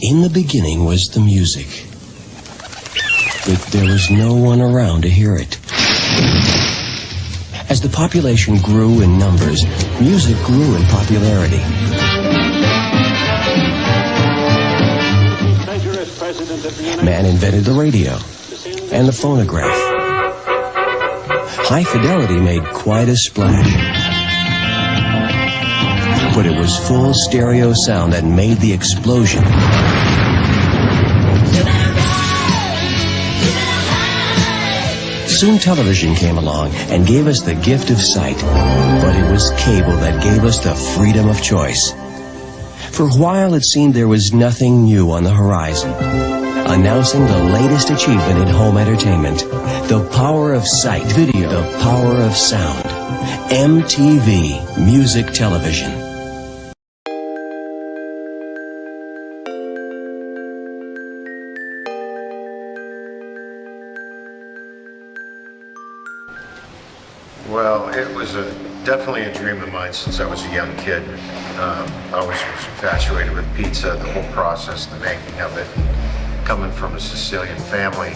In the beginning was the music, but there was no one around to hear it. As the population grew in numbers, music grew in popularity. Man invented the radio and the phonograph. High fidelity made quite a splash. But it was full stereo sound that made the explosion. Soon television came along and gave us the gift of sight, but it was cable that gave us the freedom of choice. For a while it seemed there was nothing new on the horizon, announcing the latest achievement in home entertainment, the power of sight, video, the power of sound, MTV Music Television. Well, it was definitely a dream of mine since I was a young kid. I always was infatuated with pizza, the whole process, the making of it. Coming from a Sicilian family,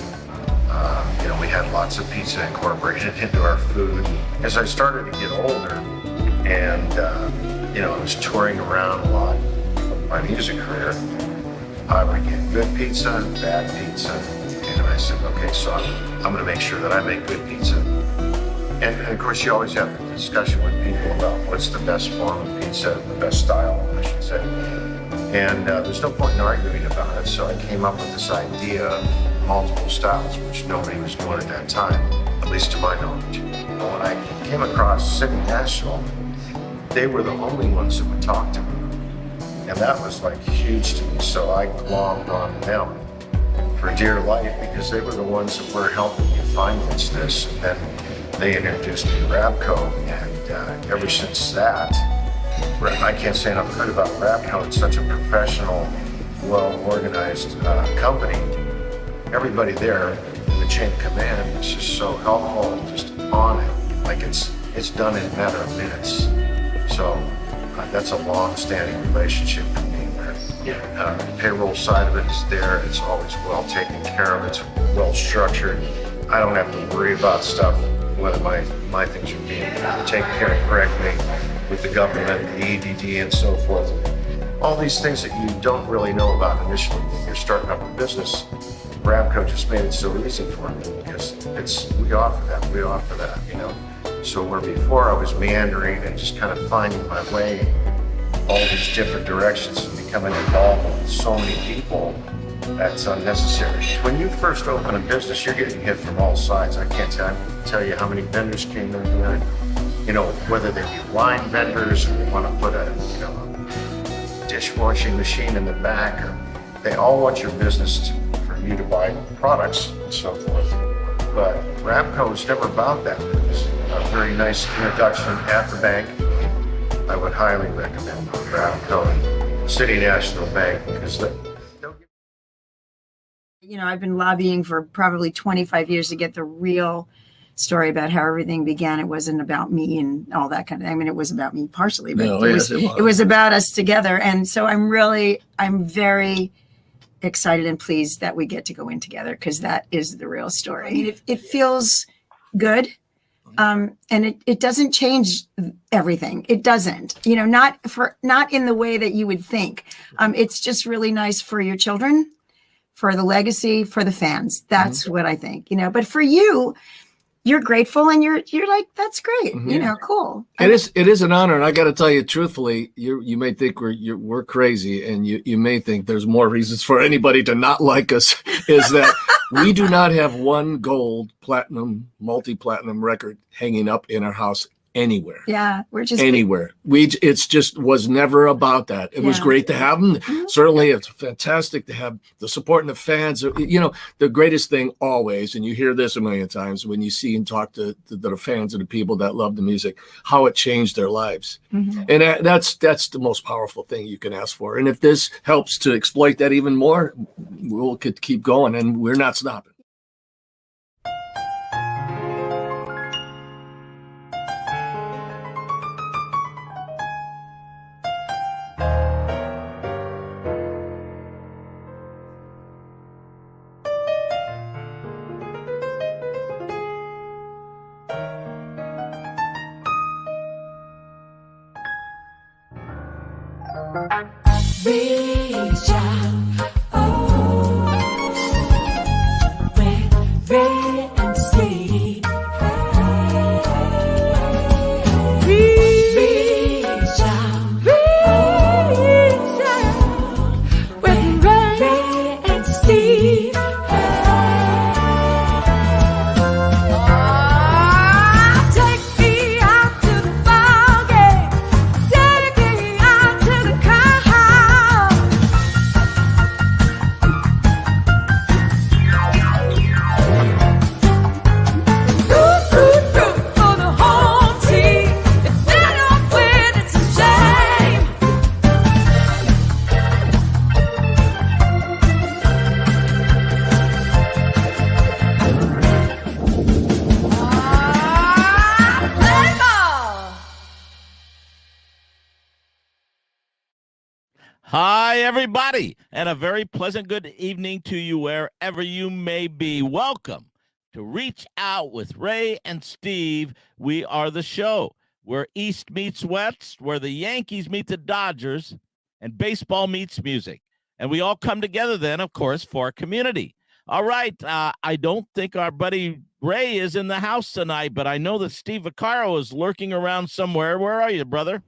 we had lots of pizza incorporated into our food. As I started to get older and, I was touring around a lot with my music career, I would get good pizza and bad pizza. And I said, okay, so I'm going to make sure that I make good pizza. And of course, you always have the discussion with people about what's the best form of pizza, the best style, I should say. And there's no point in arguing about it, so I came up with this idea of multiple styles, which nobody was doing at that time, at least to my knowledge. When I came across City National, they were the only ones that would talk to me. And that was like huge to me, so I glommed on them for dear life because they were the ones that were helping me finance this. And then they introduced me to Rabco, and ever since that, I can't say enough good about Rabco. It's such a professional, well-organized company. Everybody there in the chain of command is just so helpful and just on it. Like it's done in a matter of minutes. So that's a long-standing relationship for me. The payroll side of it is there. It's always well taken care of. It's well structured. I don't have to worry about stuff, whether my things are being taken care of correctly with the government, the EDD, and so forth. All these things that you don't really know about initially when you're starting up a business, Rabco just made it so easy for me because we offer that, So where before I was meandering and just kind of finding my way all these different directions and becoming involved with so many people, that's unnecessary. When you first open a business, you're getting hit from all sides. I can't tell you how many vendors came in and whether they be wine vendors or they want to put a dishwashing machine in the back, or they all want your business for you to buy products and so forth. But Rabco is never about that. It's a very nice introduction at the bank. I would highly recommend Rabco and City National Bank because I've been lobbying for probably 25 years to get the real story about how everything began. It wasn't about me and all that kind of, it was about me partially, but it was about us together. And so I'm very excited and pleased that we get to go in together because that is the real story. It feels good. And it doesn't change everything. It doesn't, not in the way that you would think. It's just really nice for your children, for the legacy, for the fans. That's what I think, but for you, you're grateful and you're like, that's great. Cool. It is an honor. And I got to tell you truthfully, you may think we're crazy and you may think there's more reasons for anybody to not like us is that we do not have one gold, platinum, multi-platinum record hanging up in our house anywhere. Yeah, we're just anywhere. It's just was never about that. It was great to have them. Certainly, it's fantastic to have the support and the fans. The greatest thing always, and you hear this a million times when you see and talk to the fans and the people that love the music, how it changed their lives. And that's the most powerful thing you can ask for. And if this helps to exploit that even more, we'll could keep going, and we're not stopping. Reach out, oh, with Ray and Steve. Reach out, with Ray and Steve. Take me out to the ball game. Take me out to the car. For the home team. If they don't win, it's a shame. Play ball. Hi, everybody, and a very pleasant good evening to you wherever you may be. Welcome to Reach Out with Ray and Steve. We are the show where East meets West, where the Yankees meet the Dodgers, and baseball meets music. And we all come together then, of course, for a community. All right, I don't think our buddy Ray is in the house tonight, but I know that Steve Vaccaro is lurking around somewhere. Where are you, brother?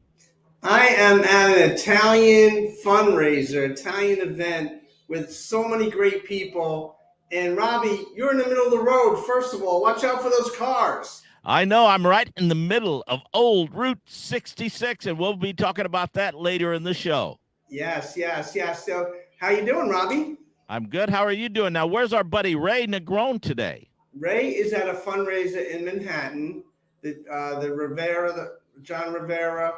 I am at an Italian fundraiser, Italian event with so many great people. And Robby, you're in the middle of the road. First of all, watch out for those cars. I know. I'm right in the middle of old Route 66, and we'll be talking about that later in the show. Yes. So how you doing, Robby? I'm good. How are you doing? Now, where's our buddy Ray Negron today? Ray is at a fundraiser in Manhattan, the Rivera, the John Rivera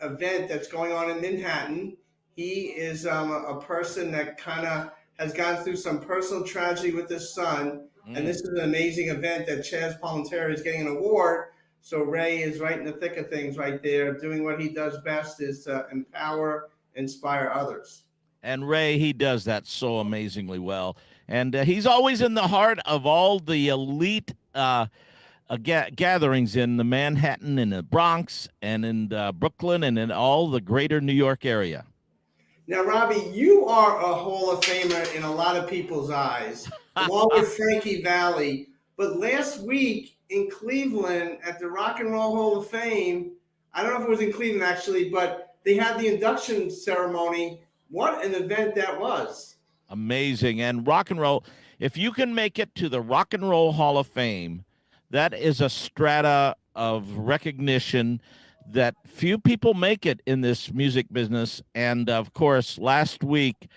event that's going on in Manhattan. He is a person that kind of has gone through some personal tragedy with his son. And this is an amazing event that Chaz Palminteri is getting an award. So Ray is right in the thick of things right there, doing what he does best is to empower, inspire others. And Ray, he does that so amazingly well. And he's always in the heart of all the elite gatherings in the Manhattan and the Bronx and in Brooklyn and in all the greater New York area. Now, Robby, you are a Hall of Famer in a lot of people's eyes, along with Frankie Valli. But last week in Cleveland at the Rock and Roll Hall of Fame, I don't know if it was in Cleveland actually, but they had the induction ceremony. What an event that was. Amazing. And rock and roll, if you can make it to the Rock and Roll Hall of Fame, that is a strata of recognition that few people make it in this music business. And of course, last week,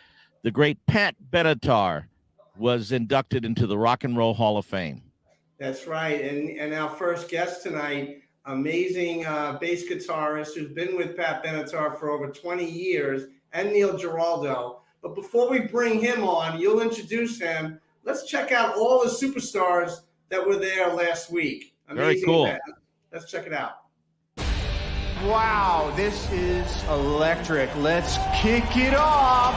the great Pat Benatar was inducted into the Rock and Roll Hall of Fame. That's right. And our first guest tonight, amazing bass guitarist who's been with Pat Benatar for over 20 years, and Neil Giraldo. But before we bring him on, you'll introduce him. Let's check out all the superstars that were there last week. Amazing. Very cool. Event. Let's check it out. Wow, this is electric. Let's kick it off.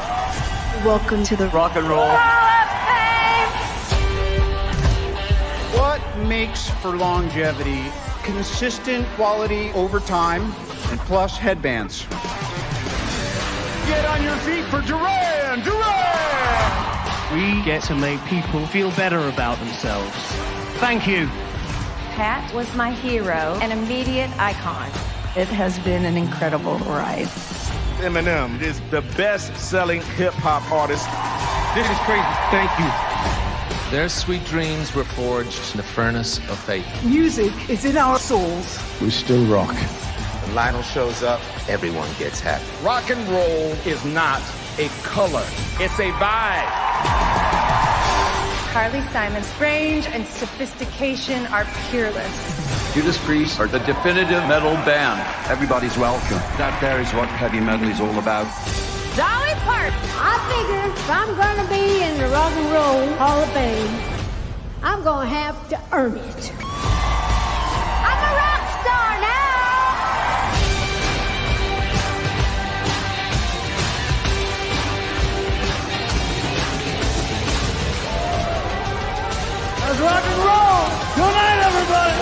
Welcome to the Rock and Roll. What makes for longevity? Consistent quality over time, and plus headbands. Get on your feet for Duran! We get to make people feel better about themselves. Thank you. Pat was my hero, an immediate icon. It has been an incredible ride. Eminem is the best-selling hip-hop artist. This is crazy. Thank you. Their sweet dreams were forged in the furnace of faith. Music is in our souls. We still rock. When Lionel shows up, everyone gets happy. Rock and roll is not a color. It's a vibe. Carly Simon's range and sophistication are peerless. Judas Priest are the definitive metal band. Everybody's welcome. That there is what heavy metal is all about. Dolly Parton. I figure if I'm going to be in the Rock and Roll Hall of Fame, I'm going to have to earn it. I'm a rock star now. Let's rock and roll. Good night, everybody.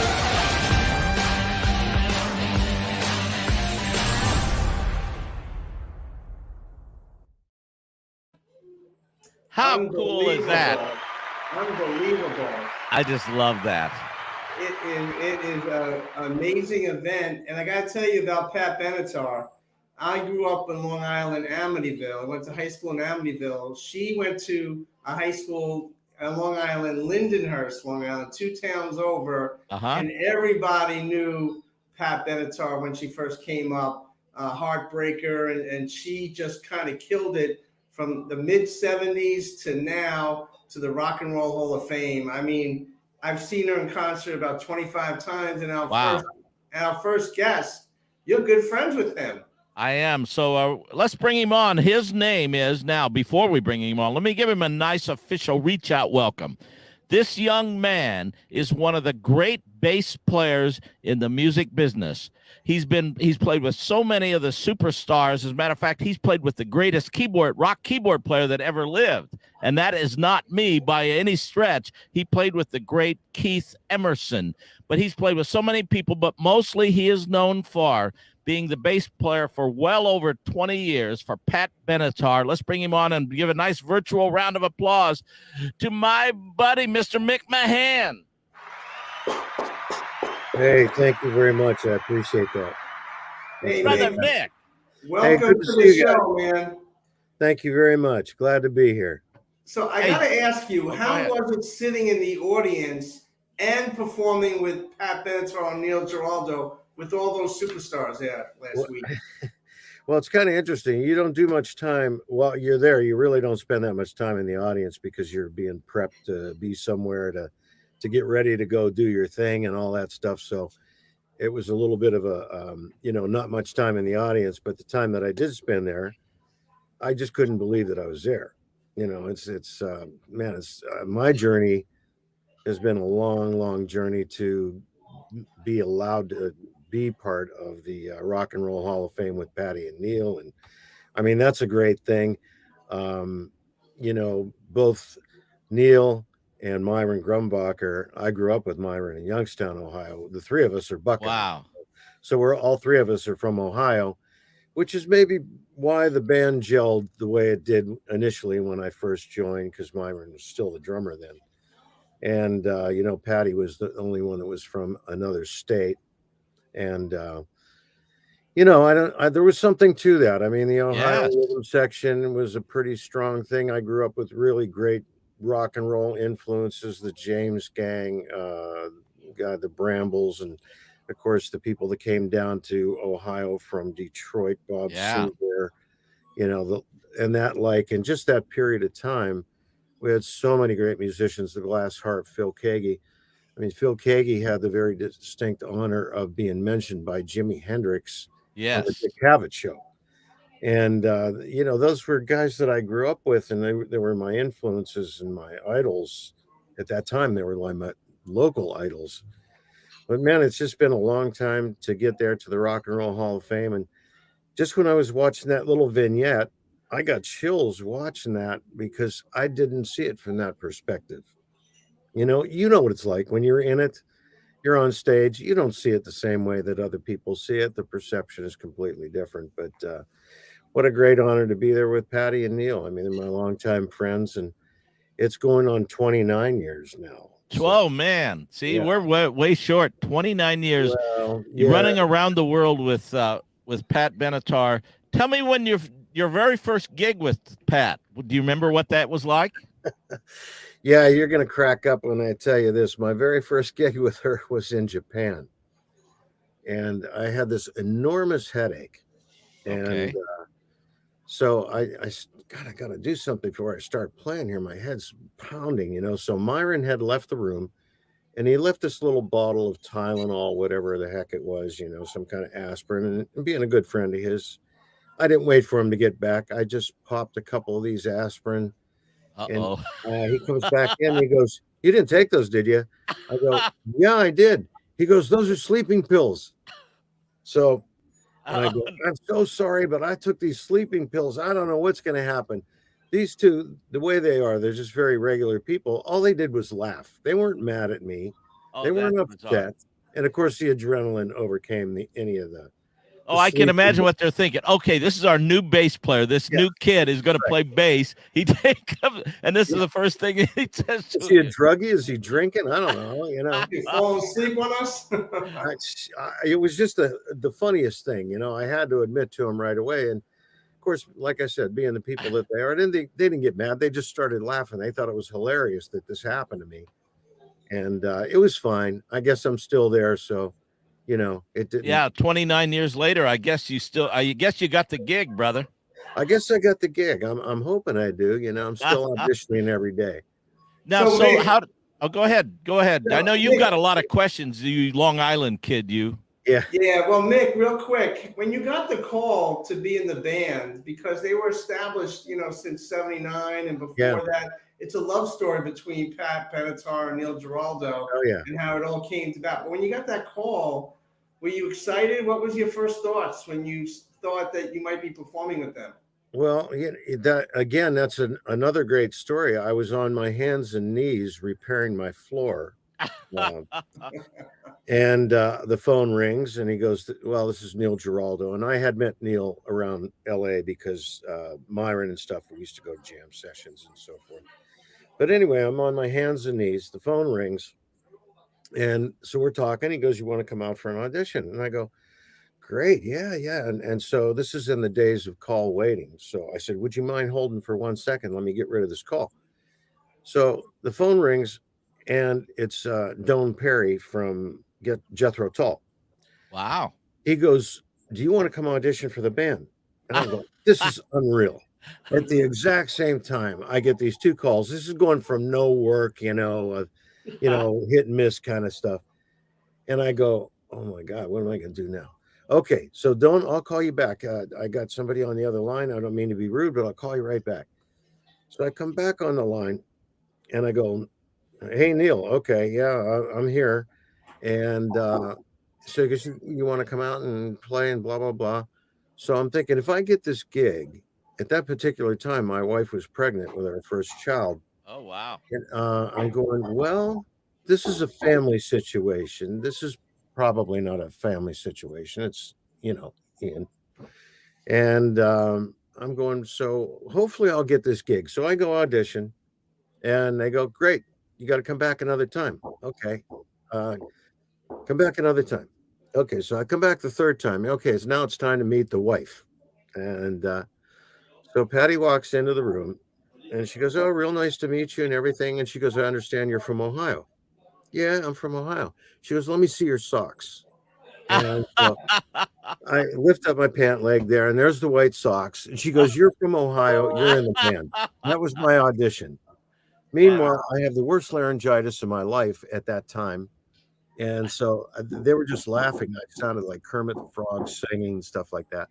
How cool is that? Unbelievable. I just love that. It is an amazing event. And I got to tell you about Pat Benatar. I grew up in Long Island, Amityville. I went to high school in Amityville. She went to a high school in Long Island, Lindenhurst, Long Island, 2 towns over. And everybody knew Pat Benatar when she first came up, Heartbreaker. And she just kind of killed it from the mid-'70s to now to the Rock and Roll Hall of Fame. I mean, I've seen her in concert about 25 times. And our first guest, you're good friends with him. I am. So let's bring him on. His name is now, before we bring him on, let me give him a nice official reach out welcome. This young man is one of the great bass players in the music business. He's played with so many of the superstars. As a matter of fact, he's played with the greatest rock keyboard player that ever lived. And that is not me by any stretch. He played with the great Keith Emerson, but he's played with so many people, but mostly he is known for being the bass player for well over 20 years for Pat Benatar. Let's bring him on and give a nice virtual round of applause to my buddy, Mr. Mick Mahan. Hey, thank you very much. I appreciate that. Hey, Brother Mick. Welcome to the show, man. Thank you very much. Glad to be here. So I got to ask you, how was it sitting in the audience and performing with Pat Benatar and Neil Giraldo with all those superstars there last week? Well, it's kind of interesting. You don't do much time while you're there. You really don't spend that much time in the audience because you're being prepped to be somewhere to get ready to go do your thing and all that stuff. So it was a little bit of a, not much time in the audience, but the time that I did spend there, I just couldn't believe that I was there. My journey has been a long, long journey to be allowed to be part of the Rock and Roll Hall of Fame with Patty and Neil. And I mean, that's a great thing. Both Neil and Myron Grumbacher, I grew up with Myron in Youngstown, Ohio. The three of us are Buckeye. Wow. So all three of us are from Ohio, which is maybe why the band gelled the way it did initially when I first joined, because Myron was still the drummer then. And, Patty was the only one that was from another state. And, there was something to that. I mean, the Ohio rhythm section was a pretty strong thing. I grew up with really great rock and roll influences, the James Gang, the Brambles, and of course the people that came down to Ohio from Detroit, Bob Seger, and just that period of time, we had so many great musicians, the Glass Harp, Phil Keaggy. I mean, Phil Keaggy had the very distinct honor of being mentioned by Jimi Hendrix on the Dick Cavett show. And, those were guys that I grew up with, and they were my influences and my idols. At that time, they were my local idols. But, man, it's just been a long time to get there to the Rock and Roll Hall of Fame. And just when I was watching that little vignette, I got chills watching that because I didn't see it from that perspective. You know what it's like when you're in it, you're on stage, you don't see it the same way that other people see it. The perception is completely different. But what a great honor to be there with Patty and Neil. I mean, they're my longtime friends, and it's going on 29 years now. 12, man. See, we're way short. 29 years. Well, You're running around the world with Pat Benatar. Tell me when your very first gig with Pat. Do you remember what that was like? Yeah, you're going to crack up when I tell you this. My very first gig with her was in Japan. And I had this enormous headache. And so I got to do something before I start playing here. My head's pounding, So Myron had left the room, and he left this little bottle of Tylenol, whatever the heck it was, some kind of aspirin. And being a good friend of his, I didn't wait for him to get back. I just popped a couple of these aspirin. Uh-oh. And he comes back in and he goes, "You didn't take those, did you?" I go, "Yeah, I did." He goes, "Those are sleeping pills." So I go, "I'm so sorry, but I took these sleeping pills. I don't know what's going to happen." These two, the way they are, they're just very regular people. All they did was laugh. They weren't mad at me. They weren't upset. And of course, the adrenaline overcame any of the Oh, I can imagine what they're thinking. Okay, this is our new bass player. This new kid is going to play bass. He comes, and this is the first thing he says. Is he a druggie? Is he drinking? I don't know. You know, You fall asleep on us. it was just the funniest thing. You know, I had to admit to him right away. And of course, like I said, being the people that they are, they didn't get mad. They just started laughing. They thought it was hilarious that this happened to me. And it was fine. I guess I'm still there. So, you know, it didn't. Yeah, 29 years later, I guess you got the gig, brother. I guess I got the gig. I'm hoping I do. You know, I'm still auditioning every day. Now, go ahead. I know you've got a lot of questions, you Long Island kid, you. Yeah. Yeah. Well, Mick, real quick, when you got the call to be in the band, because they were established, you know, since '79 and before that, it's a love story between Pat Benatar and Neil Giraldo. Oh, yeah. And how it all came about. But when you got that call, were you excited? What was your first thoughts when you thought that you might be performing with them? Well, that's another great story. I was on my hands and knees repairing my floor. And the phone rings and he goes, well, this is Neil Giraldo. And I had met Neil around LA because Myron and stuff, we used to go to jam sessions and so forth. But anyway, I'm on my hands and knees. The phone rings. And so we're talking. He goes, you want to come out for an audition? And I go, great. Yeah. And so this is in the days of call waiting. So I said, would you mind holding for 1 second? Let me get rid of this call. So the phone rings and it's Don Perry from Jethro Tull. Wow. He goes, do you want to come audition for the band? And I go, this is unreal. At the exact same time, I get these two calls. This is going from no work, hit and miss kind of stuff. And I go, oh my God, what am I going to do now? Okay, so I'll call you back. I got somebody on the other line. I don't mean to be rude, but I'll call you right back. So I come back on the line and I go, hey, Neil. Okay, yeah, I'm here. And so he goes, you want to come out and play and blah, blah, blah. So I'm thinking, if I get this gig, at that particular time, my wife was pregnant with our first child. Oh, wow. And I'm going, well, this is a family situation. This is probably not a family situation. It's, Ian. And I'm going, so hopefully I'll get this gig. So I go audition and they go, great. You got to come back another time. Okay. Come back another time. Okay. So I come back the third time. Okay. So now it's time to meet the wife. And so Patty walks into the room and she goes, oh, real nice to meet you and everything. And she goes, I understand you're from Ohio. Yeah, I'm from Ohio. She goes, let me see your socks. And so I lift up my pant leg there and there's the white socks. And she goes, you're from Ohio. You're in the band. That was my audition. Meanwhile, I have the worst laryngitis of my life at that time. And so they were just laughing. I sounded like Kermit the Frog singing, stuff like that.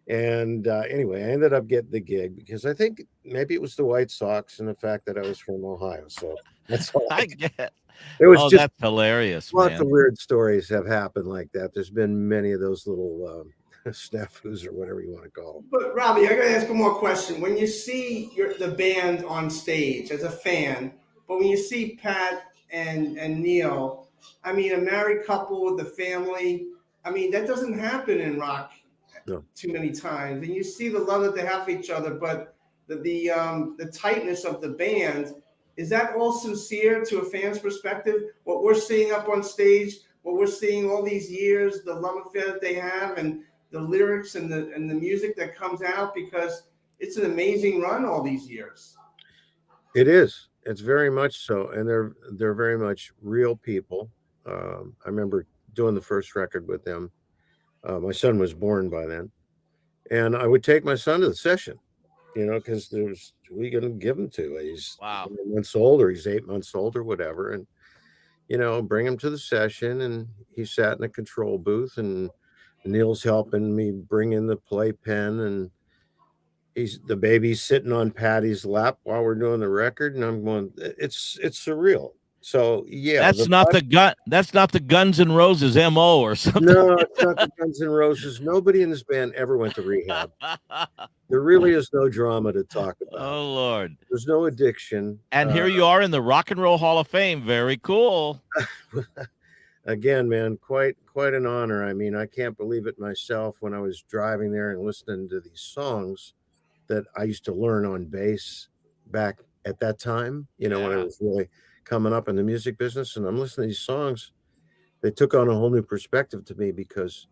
And anyway, I ended up getting the gig because I think maybe it was the White Sox and the fact that I was from Ohio. So that's all I get. It was just that's hilarious. Lots of weird stories have happened like that. There's been many of those little snafus or whatever you want to call them. But Robby, I got to ask one more question. When you see the band on stage as a fan, but when you see Pat and Neil, I mean, a married couple with a family, I mean, that doesn't happen in rock. No. Too many times, and you see the love that they have for each other, but the tightness of the band, is that all sincere to a fan's perspective? What we're seeing up on stage, what we're seeing all these years, the love affair that they have, and the lyrics and the music that comes out, because it's an amazing run all these years. It is. It's very much so, and they're very much real people. I remember doing the first record with them. My son was born by then, and I would take my son to the session, because who are you going to give him to? He's 9 months old or he's 8 months old or whatever. And, bring him to the session, and he sat in a control booth, and Neil's helping me bring in the playpen, and the baby's sitting on Patty's lap while we're doing the record. And I'm going, it's surreal. So yeah, that's not the Guns N' Roses MO or something. No, it's not the Guns N' Roses. Nobody in this band ever went to rehab. There really is no drama to talk about. Oh Lord, there's no addiction. And here you are in the Rock and Roll Hall of Fame. Very cool. again, man, quite an honor. I mean, I can't believe it myself when I was driving there and listening to these songs that I used to learn on bass back at that time, when I was really coming up in the music business. And I'm listening to these songs. They took on a whole new perspective to me because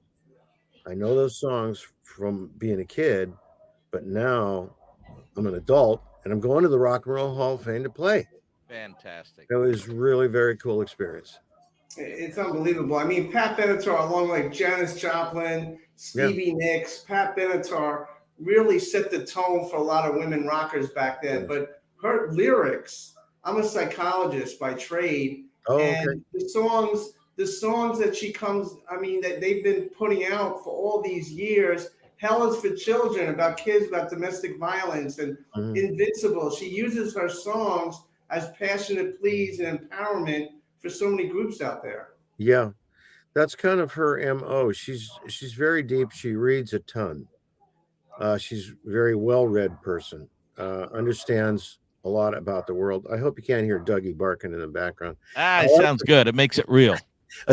I know those songs from being a kid, but now I'm an adult and I'm going to the Rock and Roll Hall of Fame to play. Fantastic. It was really very cool experience. It's unbelievable. I mean, Pat Benatar, along like Janis Joplin, Stevie Nicks, Pat Benatar really set the tone for a lot of women rockers back then. But her lyrics, I'm a psychologist by trade, and the songs that she that they've been putting out for all these years. Hell is for Children, about kids, about domestic violence, and Invincible. She uses her songs as passionate pleas and empowerment for so many groups out there. Yeah, that's kind of her MO. She's very deep. She reads a ton. She's a very well-read person. Understands a lot about the world. I hope you can't hear Dougie barking in the background. It sounds good. It makes it real.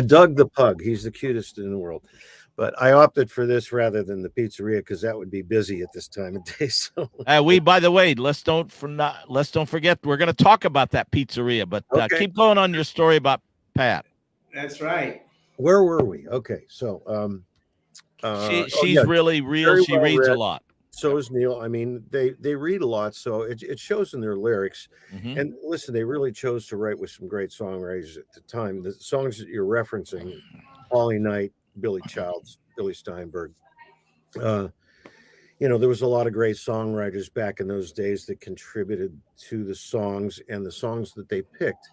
Doug the pug. He's the cutest in the world. But I opted for this rather than the pizzeria because that would be busy at this time of day. So by the way, let's don't forget we're going to talk about that pizzeria. But keep going on your story about Pat. That's right. Where were we? Okay, so she's really real. She reads a lot. So is Neil. I mean, they read a lot, so it shows in their lyrics. And listen, they really chose to write with some great songwriters at the time. The songs that you're referencing, Holly Knight, Billy Childs, Billy Steinberg. There was a lot of great songwriters back in those days that contributed to the songs and the songs that they picked.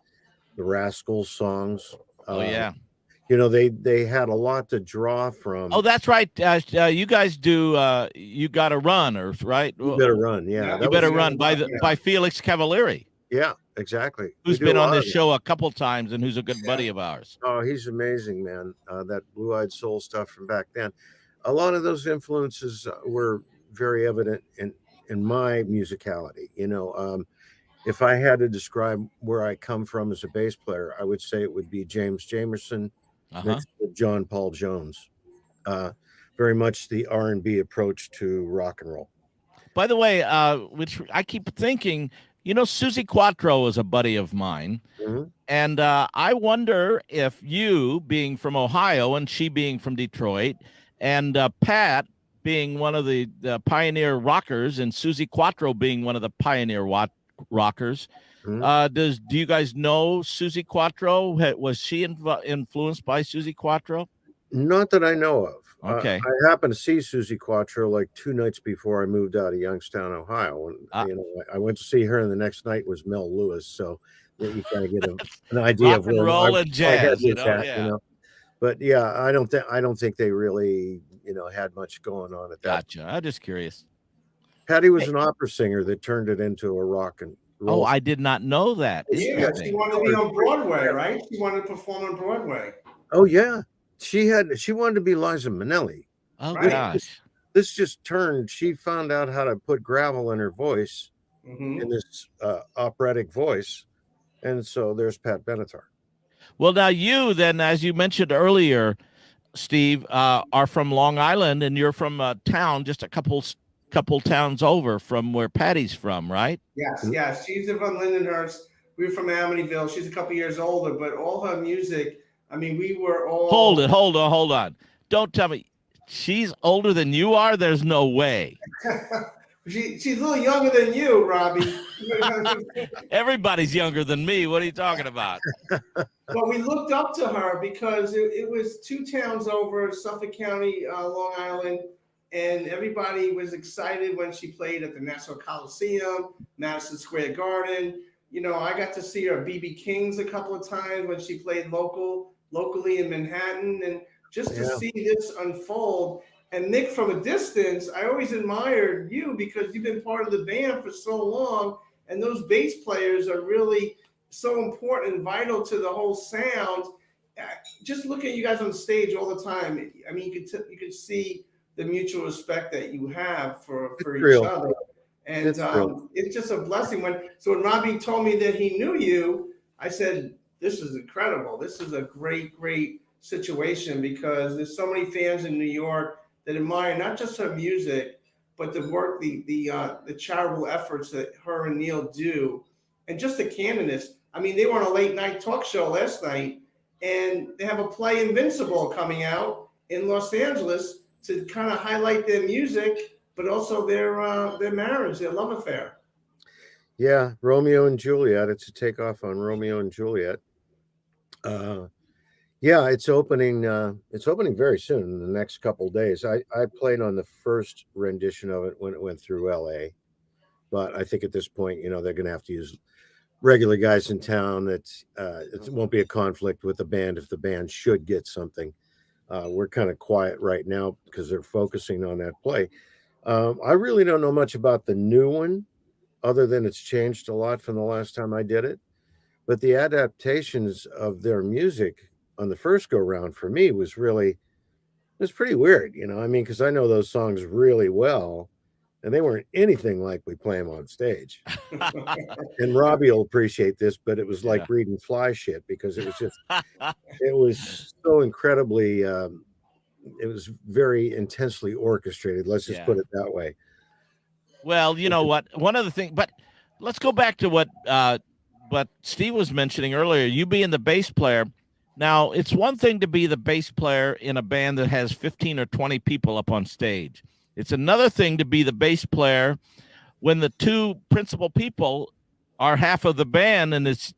The Rascals songs. They had a lot to draw from. Oh, that's right. You guys do You Gotta Run, right? You Better Run, yeah. You Better Run by Felix Cavalieri. Yeah, exactly. Who's been on this show a couple times and who's a good buddy of ours. Oh, he's amazing, man. That Blue-Eyed Soul stuff from back then. A lot of those influences were very evident in my musicality. If I had to describe where I come from as a bass player, I would say it would be James Jamerson mixed with John Paul Jones. Very much the R&B approach to rock and roll. By the way, which I keep thinking, Susie Quattro is a buddy of mine. And I wonder if you, being from Ohio and she being from Detroit, and Pat being one of the pioneer rockers and Susie Quattro being one of the pioneer rockers, do you guys know Susie Quattro? Was she influenced by Susie Quattro? Not that I know of. Okay. I happened to see Susie Quattro like 2 nights before I moved out of Youngstown, Ohio. And, I went to see her, and the next night was Mel Lewis. So you kind of get an idea rock of and roll and jazz, But yeah, I don't think they really, had much going on at that. Gotcha. I'm just curious. Patty was an opera singer that turned it into a rock and roll. Oh, I did not know that. Yeah, she wanted to be on Broadway, right? She wanted to perform on Broadway. Oh yeah. She wanted to be Liza Minnelli. Oh gosh. This just turned. She found out how to put gravel in her voice, in this operatic voice. And so there's Pat Benatar. Well, now you then, as you mentioned earlier, Steve, are from Long Island, and you're from a town just a couple towns over from where Patty's from, right? Yes. She's from Lindenhurst. We're from Amityville. She's a couple years older, but all her music, we were all... Hold on. Don't tell me. She's older than you are? There's no way. She's a little younger than you, Robby. Everybody's younger than me. What are you talking about? Well, we looked up to her because it was 2 towns over, Suffolk County, Long Island, and everybody was excited when she played at the Nassau Coliseum, Madison Square Garden. I got to see her at BB King's a couple of times when she played locally in Manhattan, and just to see this unfold. And Nick, from a distance, I always admired you because you've been part of the band for so long, and those bass players are really so important and vital to the whole sound. Just looking at you guys on stage all the time, you could see the mutual respect that you have for each other, and it's just a blessing. When Robby told me that he knew you, I said, this is incredible. This is a great, great situation because there's so many fans in New York that admire not just her music, but the work, the charitable efforts that her and Neil do, and just the candidness. I mean, they were on a late night talk show last night, and they have a play Invincible coming out in Los Angeles to kind of highlight their music, but also their marriage, their love affair. Yeah, Romeo and Juliet. It's a takeoff on Romeo and Juliet. Yeah, it's opening very soon in the next couple days. I played on the first rendition of it when it went through LA, but I think at this point, they're going to have to use regular guys in town. It won't be a conflict with the band if the band should get something. We're kind of quiet right now because they're focusing on that play. I really don't know much about the new one, other than it's changed a lot from the last time I did it. But the adaptations of their music on the first go round for me was pretty weird, I mean, because I know those songs really well, and they weren't anything like we play them on stage. And Robby will appreciate this, but it was like reading fly shit because it was so incredibly, it was very intensely orchestrated. Let's just put it that way. Well, you know what? One of the things, but let's go back to what Steve was mentioning earlier. You being the bass player. Now, it's one thing to be the bass player in a band that has 15 or 20 people up on stage. It's another thing to be the bass player when the two principal people are half of the band, and it's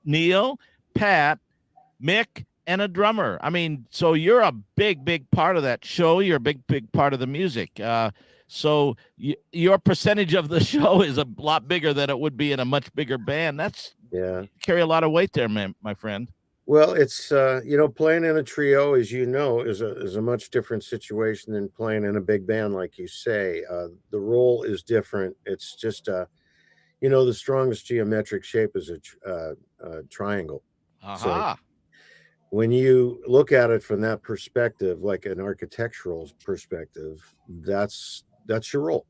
Neil, Pat, Mick, and a drummer. I mean, so you're a big, big part of that show. You're a big, big part of the music. So your percentage of the show is a lot bigger than it would be in a much bigger band. That's carry a lot of weight there, my friend. Well, it's playing in a trio, as you know, is a much different situation than playing in a big band, like you say. The role is different. It's just the strongest geometric shape is a triangle. So when you look at it from that perspective, like an architectural perspective, that's your role,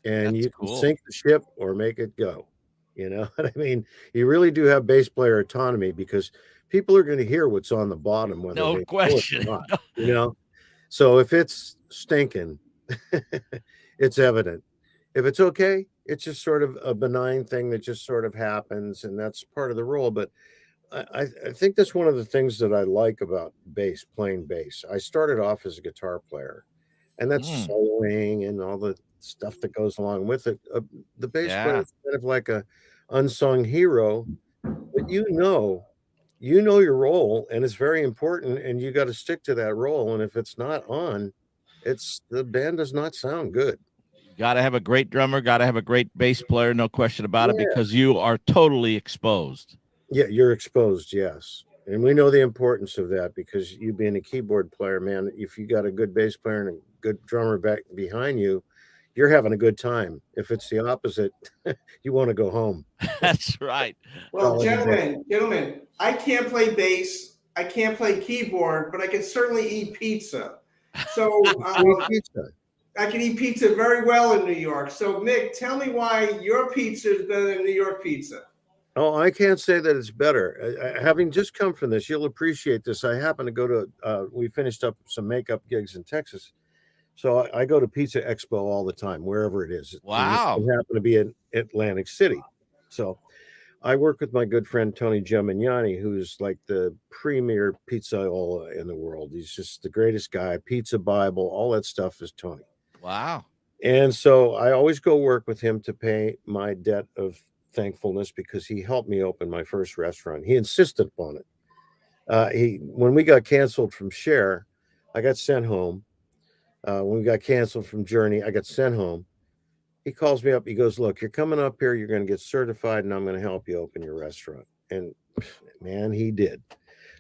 and you can sink the ship or make it go. You know what I mean? You really do have bass player autonomy because people are going to hear what's on the bottom, whether no they question. know it or not, So if it's stinking, it's evident. If it's okay, it's just sort of a benign thing that just sort of happens, and that's part of the role. But I think that's one of the things that I like about bass, playing bass. I started off as a guitar player, and that's soloing and all the stuff that goes along with it. The bass player is kind of like a unsung hero, but you know your role, and it's very important, and you got to stick to that role. And if it's not on, the band does not sound good. Got to have a great drummer, got to have a great bass player, no question about it, because you are totally exposed. Yeah, you're exposed, yes. And we know the importance of that because you being a keyboard player, man, if you got a good bass player and a good drummer back behind you, you're having a good time. If it's the opposite, you want to go home. That's right. Well, gentlemen, I can't play bass, I can't play keyboard, but I can certainly eat pizza. So I can eat pizza very well in New York. So Mick, tell me why your pizza is better than New York pizza. Oh, I can't say that it's better. Having just come from this, you'll appreciate this. I happen to go to, we finished up some makeup gigs in Texas. So I go to Pizza Expo all the time, wherever it is. Wow. I happen to be in Atlantic City. So I work with my good friend, Tony Gemignani, who's like the premier pizzaiola in the world. He's just the greatest guy, Pizza Bible, all that stuff is Tony. Wow. And so I always go work with him to pay my debt of thankfulness because he helped me open my first restaurant. He insisted upon it. When we got canceled from Cher, I got sent home. When we got canceled from Journey, I got sent home. He calls me up. He goes, look, you're coming up here. You're going to get certified, and I'm going to help you open your restaurant. And, man, he did.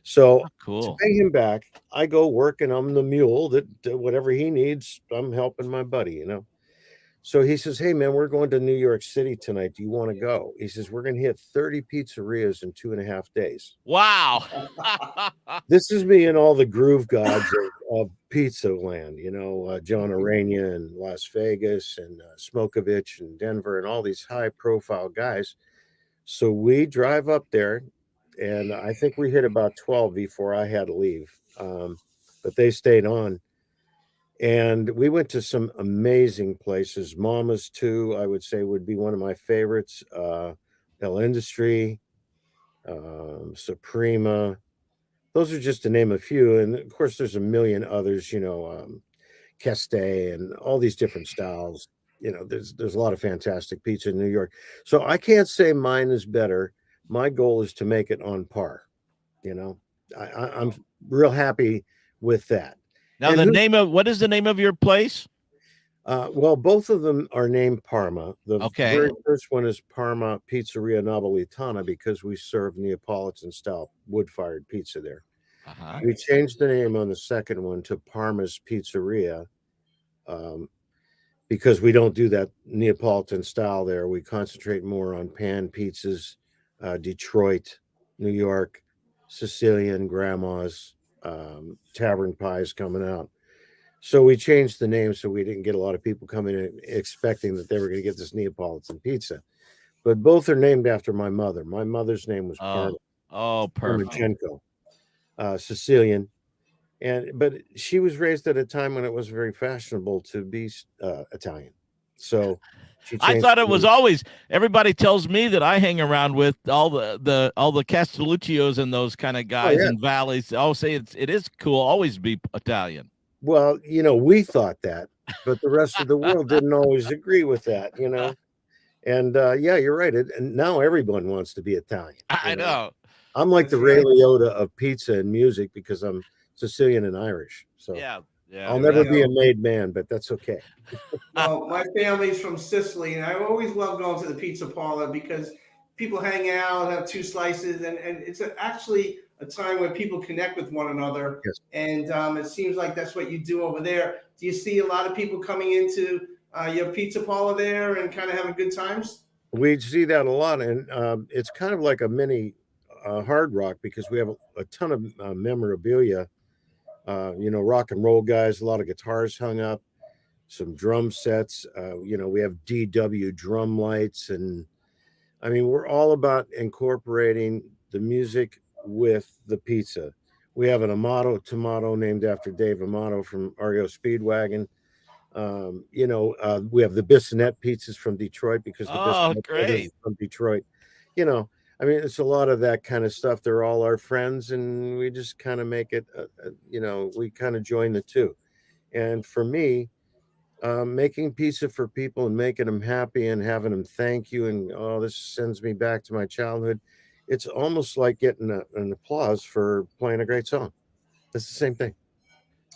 So to pay him back, I go work, and I'm the mule that whatever he needs, I'm helping my buddy, you know. So he says, hey, man, we're going to New York City tonight. Do you want to go? He says, we're going to hit 30 pizzerias in 2.5 days. Wow. This is me and all the groove gods of pizza land, you know, John Arania in Las Vegas and Smokovich in Denver and all these high profile guys. So we drive up there. and I think we hit about 12 before I had to leave. But they stayed on. And we went to some amazing places. Mama's too, I would say, would be one of my favorites. El Industry, Suprema. Those are just to name a few. And of course, there's a million others, Keste and all these different styles. There's a lot of fantastic pizza in New York. So I can't say mine is better. My goal is to make it on par. I'm real happy with that. Now, what is the name of your place? Well, both of them are named Parma. The very first one is Parma Pizzeria Napolitana because we serve Neapolitan style wood-fired pizza there. We changed the name on the second one to Parma's Pizzeria because we don't do that Neapolitan style there. We concentrate more on pan pizzas, Detroit, New York, Sicilian grandmas, tavern pies coming out. So we changed the name so we didn't get a lot of people coming in expecting that they were going to get this Neapolitan pizza. But both are named after my mother. My mother's name was Parma. Oh, perfect. Parmachenko, Sicilian. But she was raised at a time when it was very fashionable to be Italian. So I thought it was always, everybody tells me that I hang around with all the Castelluccios and those kind of guys in Valleys. I'll say it is cool always be Italian. Well, we thought that, but the rest of the world didn't always agree with that, And yeah, you're right. And now everyone wants to be Italian. I know. I'm like the Ray Liotta of pizza and music because I'm Sicilian and Irish. So yeah, I'll never be a made man, but that's okay. Well, my family's from Sicily, and I always love going to the pizza parlor because people hang out, have two slices, and it's actually a time where people connect with one another. Yes. And it seems like that's what you do over there. Do you see a lot of people coming into your pizza parlor there and kind of having good times? We see that a lot, and it's kind of like a mini Hard Rock because we have a ton of memorabilia. Rock and roll guys, a lot of guitars hung up, some drum sets. We have DW drum lights, and I mean, we're all about incorporating the music with the pizza. We have an Amato tomato named after Dave Amato from REO Speedwagon. We have the Bissonette pizzas from Detroit because the Bissonette is from Detroit. I mean, it's a lot of that kind of stuff. They're all our friends, and we just kind of make it, we kind of join the two. And for me, making pizza for people and making them happy and having them thank you, and this sends me back to my childhood. It's almost like getting an applause for playing a great song. It's the same thing.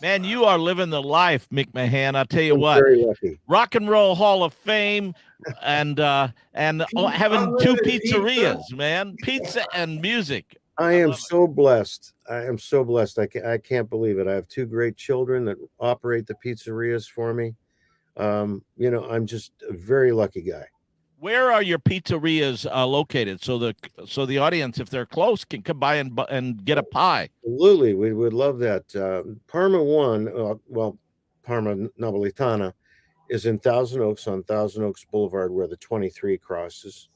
Man, you are living the life, Mick Mahan. I'll tell you I'm what. very lucky. Rock and Roll Hall of Fame and having two pizzerias, man. Pizza and music. I am so blessed. I am so blessed. I can't believe it. I have two great children that operate the pizzerias for me. I'm just a very lucky guy. Where are your pizzerias located? So the audience, if they're close, can come by and get a pie. Absolutely, we would love that. Parma Parma Napolitana is in Thousand Oaks on Thousand Oaks Boulevard, where the 23 crosses.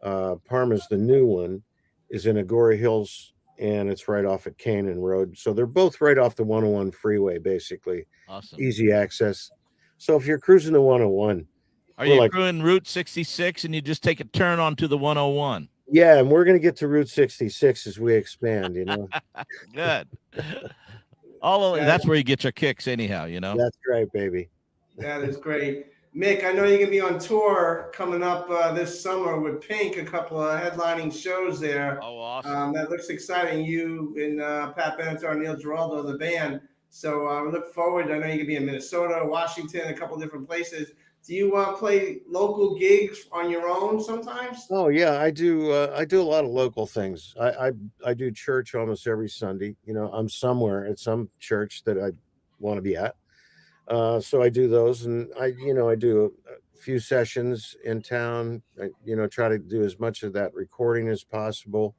Parma's the new one is in Agoura Hills, and it's right off at Canaan Road. So they're both right off the 101 freeway, basically. Awesome. Easy access. So if you're cruising the 101. Are you doing Route 66 and you just take a turn onto the 101? Yeah, and we're going to get to Route 66 as we expand, Good. That's where you get your kicks anyhow, That's right, baby. That is great. Mick, I know you're going to be on tour coming up this summer with Pink, a couple of headlining shows there. Oh, awesome. That looks exciting. You and Pat Benatar and Neil Giraldo, the band. So we look forward. I know you're going to be in Minnesota, Washington, a couple different places. Do you play local gigs on your own sometimes? Oh yeah, I do. I do a lot of local things. I do church almost every Sunday. I'm somewhere at some church that I want to be at. So I do those, and I do a few sessions in town. I try to do as much of that recording as possible.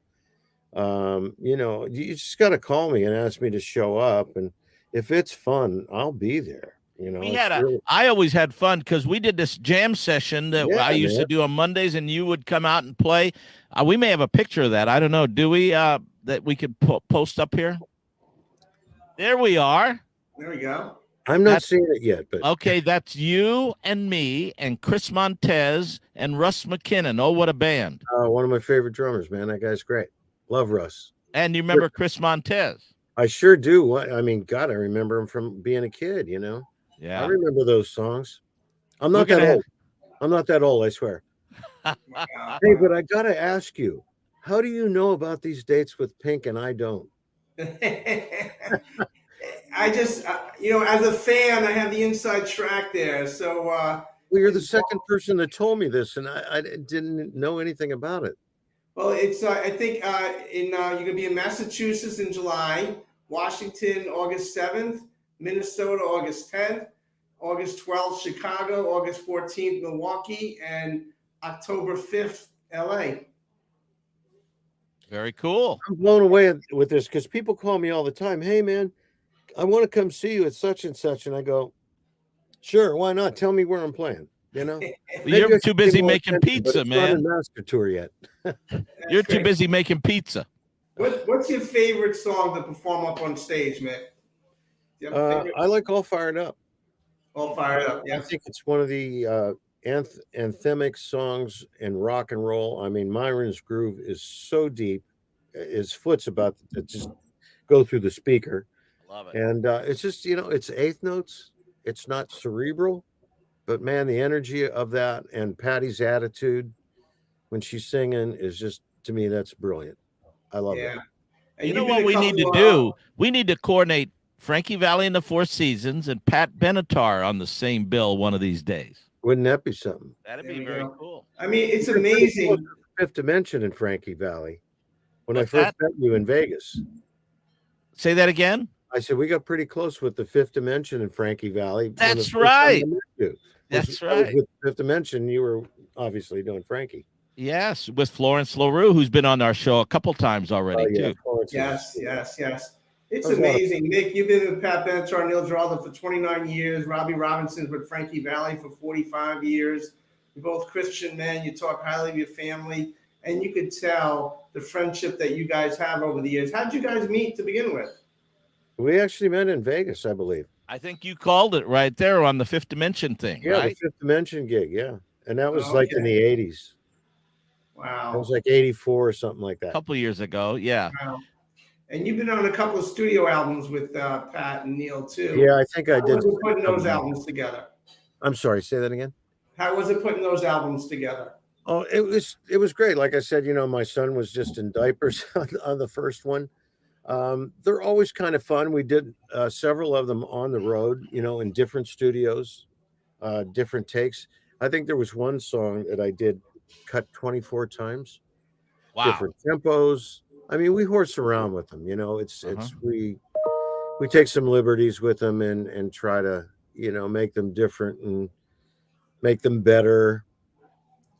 You just got to call me and ask me to show up, and if it's fun, I'll be there. You know, I always had fun because we did this jam session that I used to do on Mondays, and you would come out and play. We may have a picture of that. I don't know. Do we? That we could post up here? There we are. There we go. I'm not seeing it yet, but okay, that's you and me and Chris Montez and Russ McKinnon. Oh, what a band! One of my favorite drummers, man. That guy's great. Love Russ. And you remember Chris Montez? I sure do. I mean, God, I remember him from being a kid. You know. Yeah, I remember those songs. I'm not that old. I'm not that old, I swear. Hey, but I gotta ask you, how do you know about these dates with Pink and I don't? I just, as a fan, I have the inside track there. So, well, you're the second person that told me this, and I didn't know anything about it. Well, it's I think you're gonna be in Massachusetts in July, Washington August 7th, Minnesota August 10th, August 12th Chicago, August 14th Milwaukee, and October 5th LA. Very cool. I'm blown away with this because people call me all the time. Hey, man, I want to come see you at such and such, and I go, sure, why not? Tell me where I'm playing. You know, you're too busy making pizza, man. Not a master tour yet. You're too busy making pizza. What's your favorite song to perform up on stage, Mick? I like All Fired Up. All Fired Up, yeah. I think it's one of the anthemic songs in rock and roll. I mean, Myron's groove is so deep. His foot's about to just go through the speaker. Love it. And it's just, it's eighth notes. It's not cerebral, but man, the energy of that and Patty's attitude when she's singing is just, to me, that's brilliant. I love it. And you know what we need to do? We need to coordinate Frankie Valli and the Four Seasons and Pat Benatar on the same bill one of these days. Wouldn't that be something? That'd be very cool. I mean, it's amazing. Fifth Dimension in Frankie Valli. When I first met you in Vegas. Say that again? I said we got pretty close with the Fifth Dimension in Frankie Valli. That's right. That's right. With Fifth Dimension, you were obviously doing Frankie. Yes, with Florence LaRue, who's been on our show a couple times already, too. Yes. It's amazing. Mick, you've been with Pat Benatar, Neil Giraldo for 29 years. Robby Robinson's with Frankie Valli for 45 years. You're both Christian men. You talk highly of your family. And you could tell the friendship that you guys have over the years. How'd you guys meet to begin with? We actually met in Vegas, I believe. I think you called it right there on the Fifth Dimension thing, right? The Fifth Dimension gig, yeah. And that was like in the 80s. Wow. It was like 84 or something like that. A couple years ago, yeah. Wow. And you've been on a couple of studio albums with Pat and Neil, too. Yeah, I think I did. How was it putting those albums together? I'm sorry, say that again? How was it putting those albums together? Oh, it was great. Like I said, my son was just in diapers on the first one. They're always kind of fun. We did several of them on the road, in different studios, different takes. I think there was one song that I did cut 24 times. Wow. Different tempos. I mean, we horse around with them, we take some liberties with them and try to, make them different and make them better.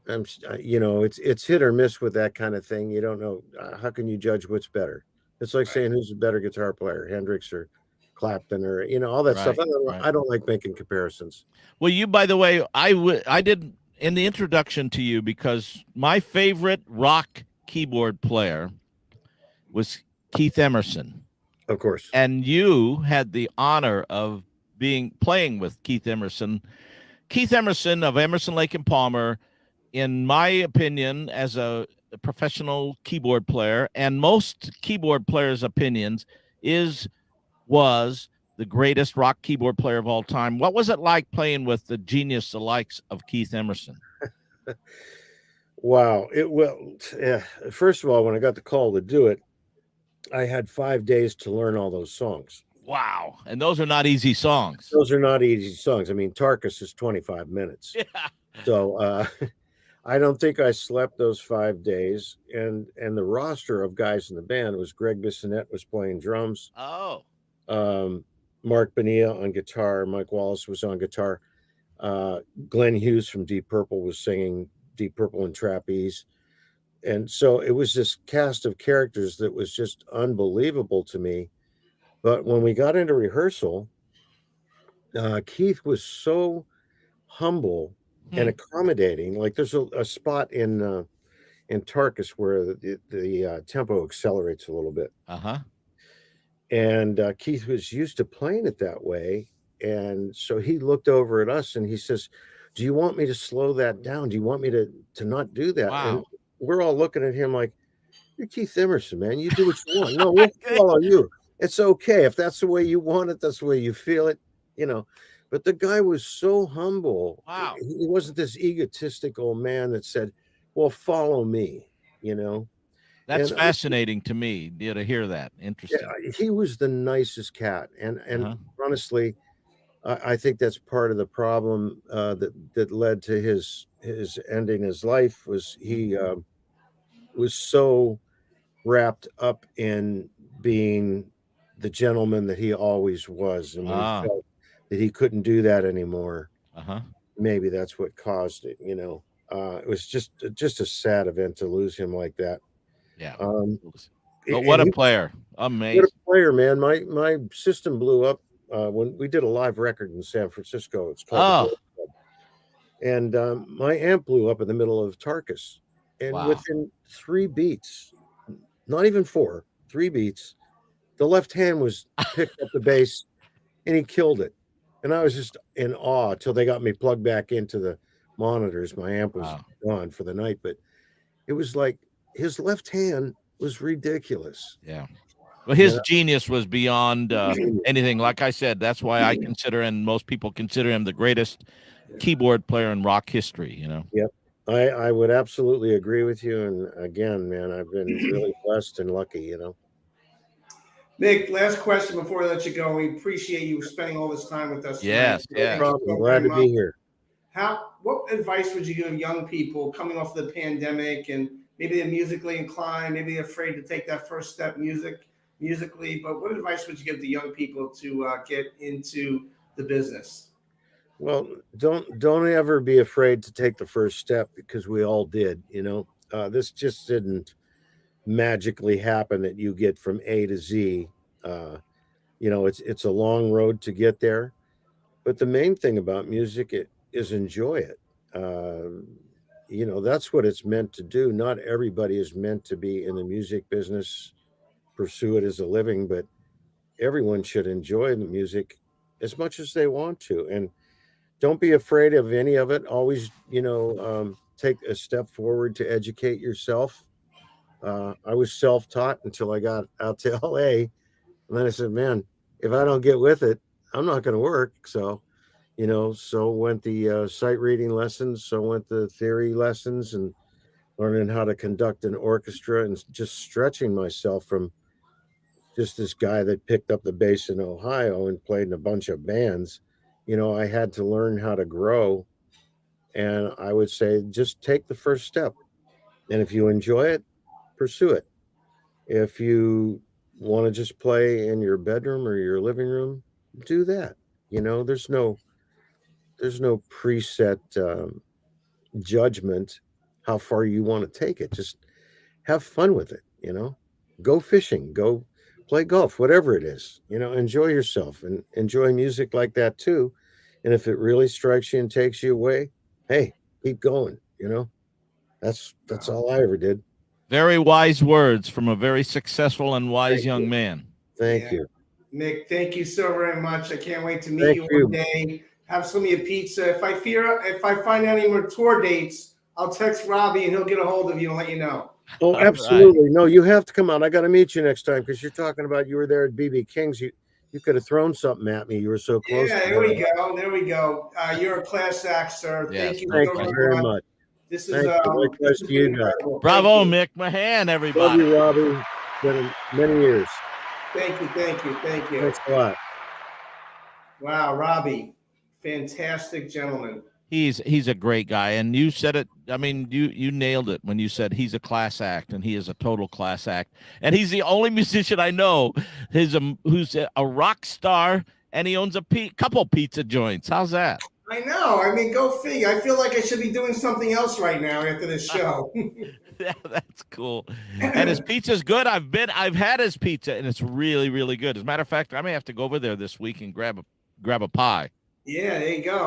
It's hit or miss with that kind of thing. You don't know. How can you judge what's better? It's like saying who's a better guitar player, Hendrix or Clapton or, all that stuff. I don't like making comparisons. Well, you, by the way, I did in the introduction to you because my favorite rock keyboard player was Keith Emerson. Of course. And you had the honor of playing with Keith Emerson. Keith Emerson of Emerson, Lake and Palmer, in my opinion, as a professional keyboard player, and most keyboard players' opinions, was the greatest rock keyboard player of all time. What was it like playing with the genius, the likes of Keith Emerson? Wow. First of all, when I got the call to do it, I had 5 days to learn all those songs. Wow. And those are not easy songs. Those are not easy songs. I mean, Tarkus is 25 minutes. Yeah. So I don't think I slept those 5 days. And the roster of guys in the band was Greg Bissonette was playing drums. Oh. Mark Bonilla on guitar. Mike Wallace was on guitar. Glenn Hughes from Deep Purple was singing Deep Purple and trapeze. And so it was this cast of characters that was just unbelievable to me. But when we got into rehearsal, Keith was so humble and accommodating. Like there's a spot in Tarkus where the tempo accelerates a little bit. And Keith was used to playing it that way. And so he looked over at us and he says, do you want me to slow that down? Do you want me to not do that? Wow. And we're all looking at him like, you're Keith Emerson, man. You do what you want. No, we'll follow you. It's okay. If that's the way you want it, that's the way you feel it, you know. But the guy was so humble. Wow. He wasn't this egotistical man that said, well, follow me, you know. That's fascinating to me to hear that. Interesting. Yeah, he was the nicest cat. And honestly, I think that's part of the problem that led to his ending his life was he was so wrapped up in being the gentleman that he always was. And when he felt that he couldn't do that anymore, maybe that's what caused it, you know. It was just a sad event to lose him like that. Yeah. But what a player. Amazing. What a player, man. My system blew up when we did a live record in San Francisco. It's called and my amp blew up in the middle of Tarkus. And within 3 beats, not even 4, 3 beats, the left hand was picked up the bass and he killed it. And I was just in awe till they got me plugged back into the monitors. My amp was gone for the night, but it was like his left hand was ridiculous. Yeah. Well, his genius was beyond anything. Like I said, that's why I consider, and most people consider him the greatest keyboard player in rock history, you know? Yep. I would absolutely agree with you. And again, man, I've been really blessed and lucky, you know. Mick, last question before I let you go. We appreciate you spending all this time with us. Yes, no problem. Glad to be here. What advice would you give young people coming off the pandemic and maybe they're musically inclined, maybe they're afraid to take that first step musically, but what advice would you give the young people to get into the business? Well, don't ever be afraid to take the first step because we all did, you know. This just didn't magically happen that you get from A to Z. You know, it's a long road to get there, but the main thing about music is enjoy it. You know, that's what it's meant to do. Not everybody is meant to be in the music business, pursue it as a living, but everyone should enjoy the music as much as they want to. And don't be afraid of any of it. Always, you know, take a step forward to educate yourself. I was self-taught until I got out to LA. And then I said, man, if I don't get with it, I'm not going to work. So, you know, so went the sight reading lessons, so went the theory lessons and learning how to conduct an orchestra and just stretching myself from just this guy that picked up the bass in Ohio and played in a bunch of bands. You know, I had to learn how to grow. And I would say, just take the first step. And if you enjoy it, pursue it. If you want to just play in your bedroom or your living room, do that. You know, there's no preset judgment how far you want to take it. Just have fun with it, you know. Go fishing, go play golf, whatever it is. You know, enjoy yourself and enjoy music like that too. And if it really strikes you and takes you away, hey, keep going, you know. That's all I ever did. Very wise words from a very successul and wise young man. Thank you. Mick, thank you so very much. I can't wait to meet you one day. Have some of your pizza. If I find any more tour dates, I'll text Robby and he'll get a hold of you and let you know. Oh, absolutely. No, you have to come out. I got to meet you next time because you're talking about you were there at BB King's. You could have thrown something at me. You were so close. Yeah, there we go. There we go. You're a class act, sir. Yes, thank you very much. This is Bravo, Mick Mahan, everybody. Love you, Robby. It's been many years. Thank you. Thanks a lot. Wow, Robby, fantastic gentleman. He's a great guy, and you said it. I mean, you nailed it when you said he's a class act, and he is a total class act. And he's the only musician I know who's a rock star, and he owns a couple pizza joints. How's that? I know. I mean, go figure. I feel like I should be doing something else right now after this show. Yeah, that's cool. And his pizza's good. I've had his pizza, and it's really, really good. As a matter of fact, I may have to go over there this week and grab a pie. Yeah, there you go.